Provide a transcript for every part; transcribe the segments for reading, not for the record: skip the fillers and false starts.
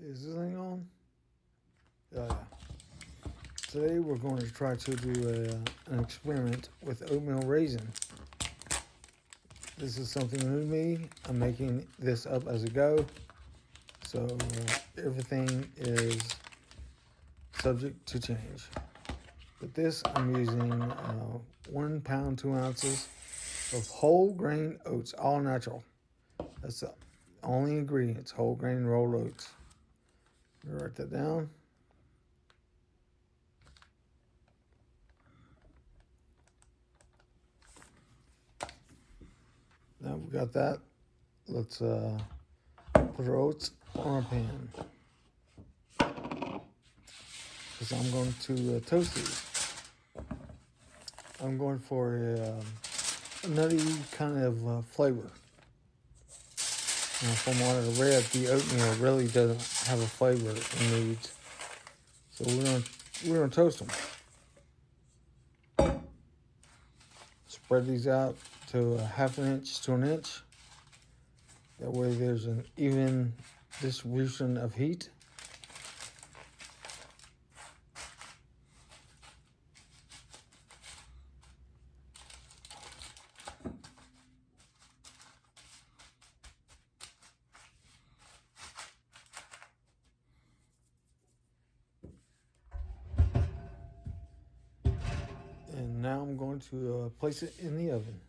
Is this thing on? Yeah. Today we're going to try to do an experiment with oatmeal raisin. This is something new to me. I'm making this up as I go. So everything is subject to change. With this, I'm using 1 pound, 2 ounces of whole grain oats, all natural. That's the only ingredients, whole grain rolled oats. Write that down. Now we got that. Let's put our oats on our pan. Because I'm going to toast these. I'm going for a nutty kind of flavor. Now, from what I read, the oatmeal really doesn't have a flavor it needs. So we're gonna toast them. Spread these out to a 1/2 inch to 1 inch. That way there's an even distribution of heat. And now I'm going to place it in the oven.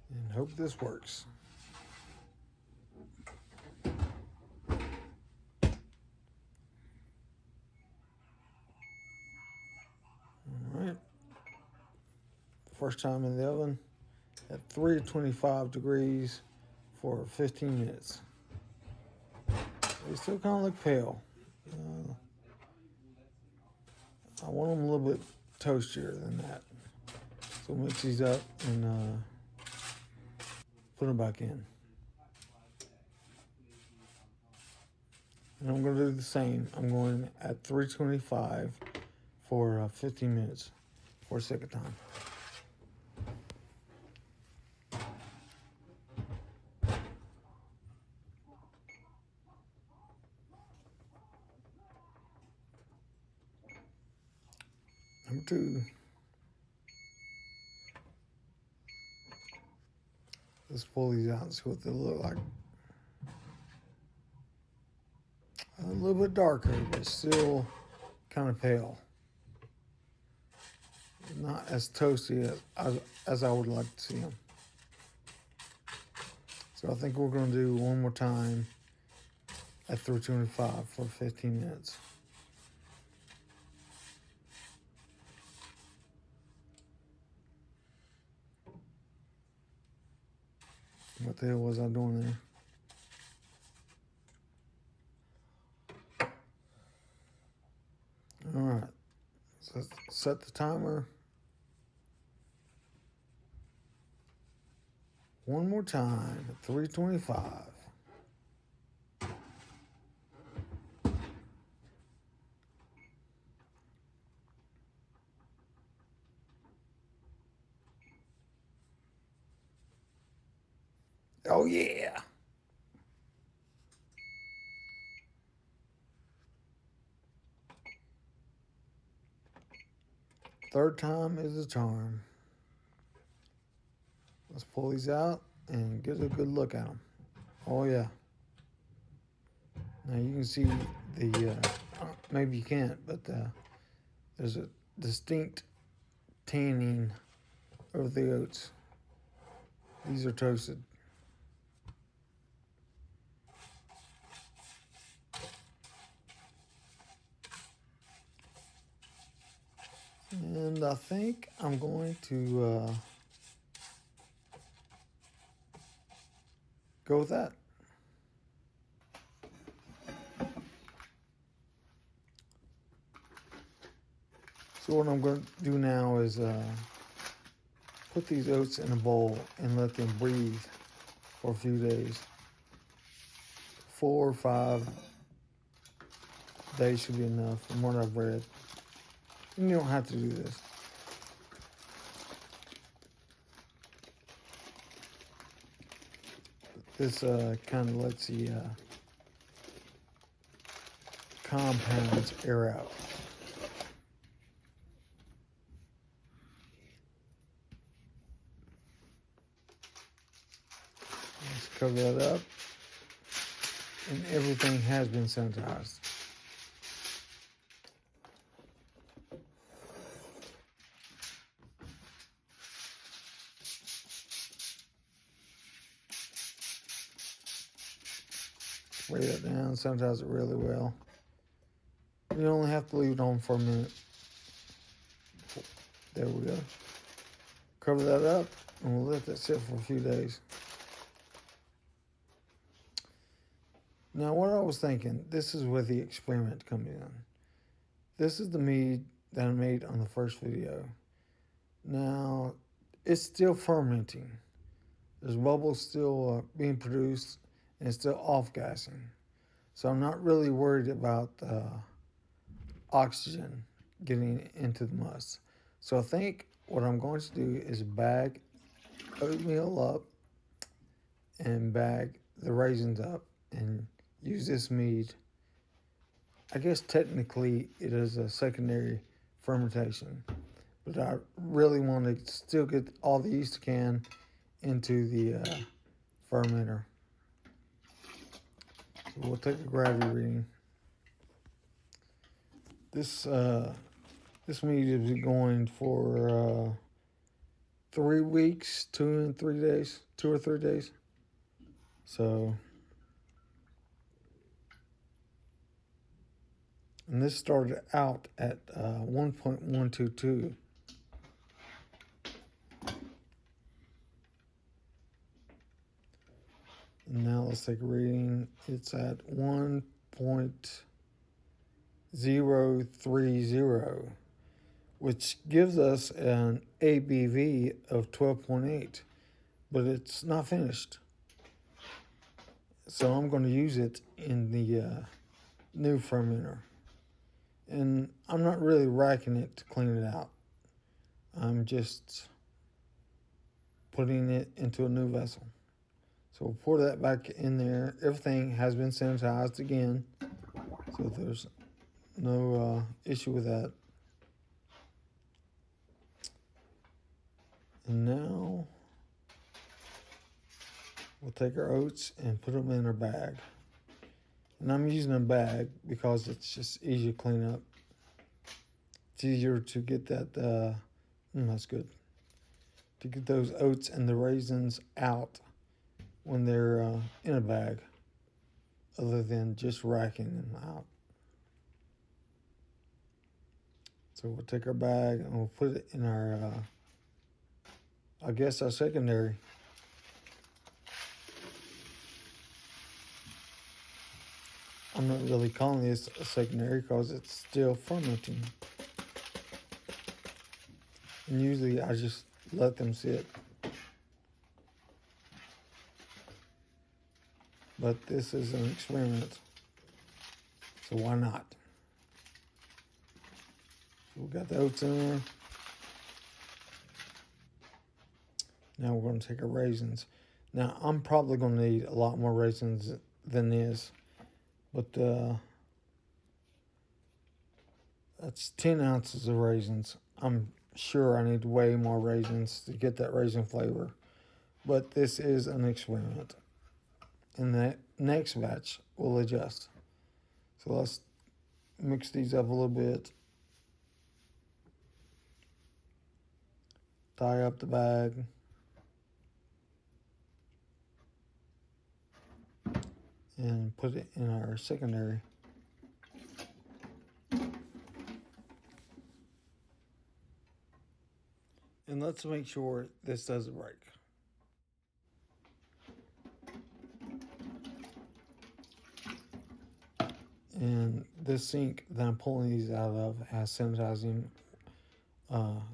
And hope this works. Alright. First time in the oven at 325 degrees for 15 minutes. They still kind of look pale. I want them a little bit toastier than that. So mix these up and put them back in. And I'm going to do the same. I'm going at 325 for 15 minutes for a second time. Number 2. Let's pull these out and see what they look like. A little bit darker, but still kind of pale. Not as toasty as I would like to see them. So I think we're going to do one more time at 325 for 15 minutes. What the hell was I doing there? All right, so let's set the timer. One more time at 325. Oh yeah. Third time is a charm. Let's pull these out and get a good look at them. Oh yeah. Now you can see the, maybe you can't, but there's a distinct tanning over the oats. These are toasted. And I think I'm going to go with that. So what I'm going to do now is put these oats in a bowl and let them breathe for a few days. 4 or 5 days should be enough from what I've read. And you don't have to do this. This kind of lets the compounds air out. Let's cover that up. And everything has been sanitized. Spray that down, sanitize it really well. You only have to leave it on for a minute. There we go. Cover that up and we'll let that sit for a few days. Now what I was thinking, this is where the experiment comes in. This is the mead that I made on the first video. Now it's still fermenting. There's bubbles still being produced and it's still off-gassing. So I'm not really worried about oxygen getting into the must. So I think what I'm going to do is bag oatmeal up and bag the raisins up and use this mead. I guess technically it is a secondary fermentation, but I really want to still get all the yeast I can into the fermenter. So we'll take a gravity reading. This mead is going for 3 weeks, 2 or 3 days. So, and this started out at 1.122. And now let's take a reading. It's at 1.030, which gives us an ABV of 12.8, but it's not finished. So I'm going to use it in the new fermenter. And I'm not really racking it to clean it out. I'm just putting it into a new vessel. So we'll pour that back in there. Everything has been sanitized again, so there's no issue with that. And now we'll take our oats and put them in our bag. And I'm using a bag because it's just easier to clean up. It's easier to get that, that's good, to get those oats and the raisins out when they're in a bag, other than just racking them out. So we'll take our bag and we'll put it in our, I guess our secondary. I'm not really calling this a secondary because it's still fermenting. And usually I just let them sit. But this is an experiment, so why not? So we got the oats in there. Now we're going to take our raisins. Now I'm probably going to need a lot more raisins than this, but that's 10 ounces of raisins. I'm sure I need way more raisins to get that raisin flavor, but this is an experiment. And that next batch will adjust. So let's mix these up a little bit. Tie up the bag. And put it in our secondary. And let's make sure this doesn't break. And this sink that I'm pulling these out of has sanitizing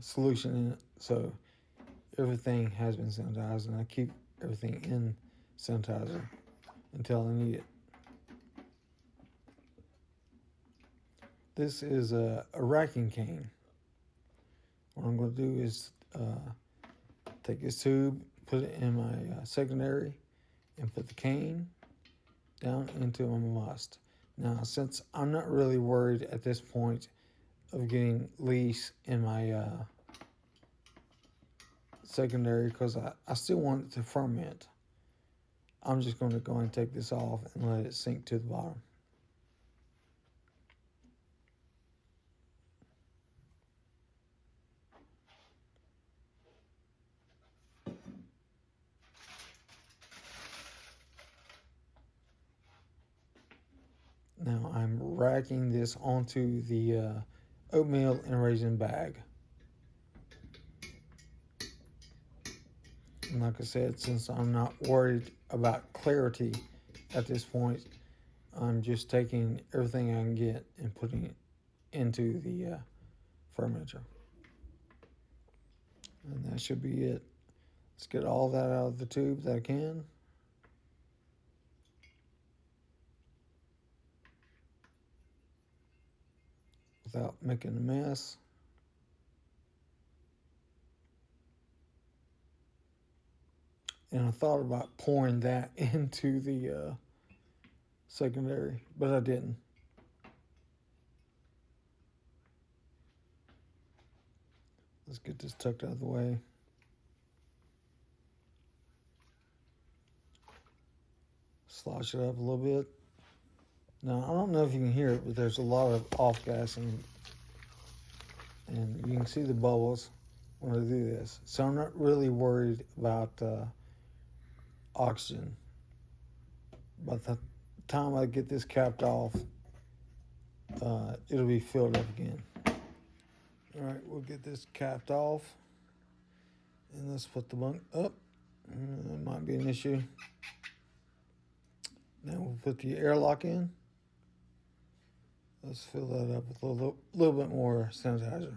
solution in it. So everything has been sanitized, and I keep everything in sanitizer until I need it. This is a racking cane. What I'm going to do is take this tube, put it in my secondary, and put the cane down into my must. Now, since I'm not really worried at this point of getting lees in my secondary, because I still want it to ferment, I'm just going to go and take this off and let it sink to the bottom. Now I'm racking this onto the oatmeal and raisin bag. And like I said, since I'm not worried about clarity at this point, I'm just taking everything I can get and putting it into the fermenter. And that should be it. Let's get all that out of the tube that I can. Without making a mess. And I thought about pouring that into the secondary, but I didn't. Let's get this tucked out of the way. Slosh it up a little bit. Now, I don't know if you can hear it, but there's a lot of off-gassing. And you can see the bubbles when I do this. So I'm not really worried about oxygen. By the time I get this capped off, it'll be filled up again. All right, we'll get this capped off. And let's put the bunk up. It might be an issue. Then we'll put the airlock in. Let's fill that up with a little bit more sanitizer.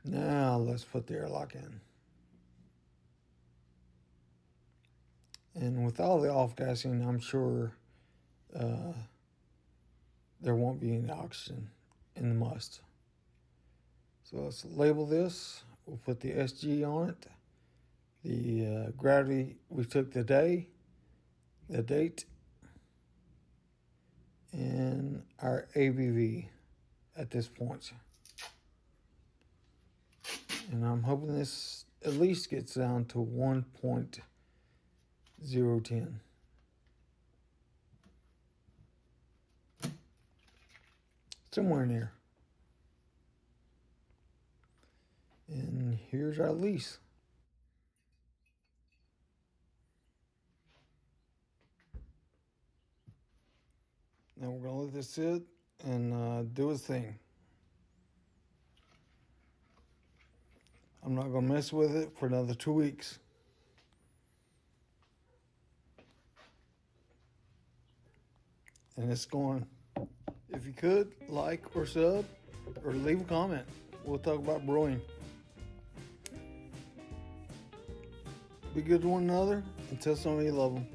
Now let's put the airlock in. And with all the off-gassing, I'm sure there won't be any oxygen in the must. So let's label this. We'll put the SG on it. The gravity we took today, the date, and our ABV at this point. And I'm hoping this at least gets down to 1.010. Somewhere in there. And here's our lease. Now we're gonna let this sit and do its thing. I'm not gonna mess with it for another 2 weeks. And it's going. If you could, like or sub or leave a comment. We'll talk about brewing. Be good to one another and tell somebody you love them.